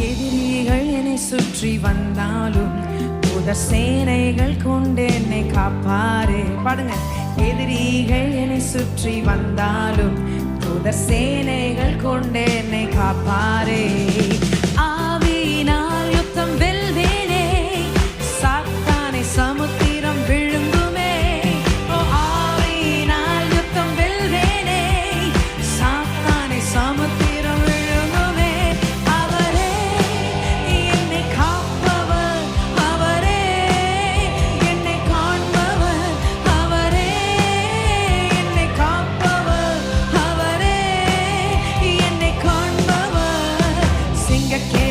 எதிரிகள் என்னை சுற்றி வந்தாலும் தூதர் சேனைகள் கொண்டு என்னை காப்பாரே. பாடுங்க. எதிரிகள் என்னை சுற்றி வந்தாலும் தூதர் சேனைகள் கொண்டு என்னை காப்பாரே. ஆவியினால் யுத்தம் வெல்வேனே, சாத்தானை சமுத்திரம் விழுங்குமே. ஓ ஆவியினால் யுத்தம் வெல்வேனே, சாத்தானை சமுத்திரம் விழுங்குமே. அவரே என்னை காப்பவர், அவரே என்னை காண்பவர், அவரே என்னை காப்பவர், அவரே என்னை காண்பவர். சிங்கக்கே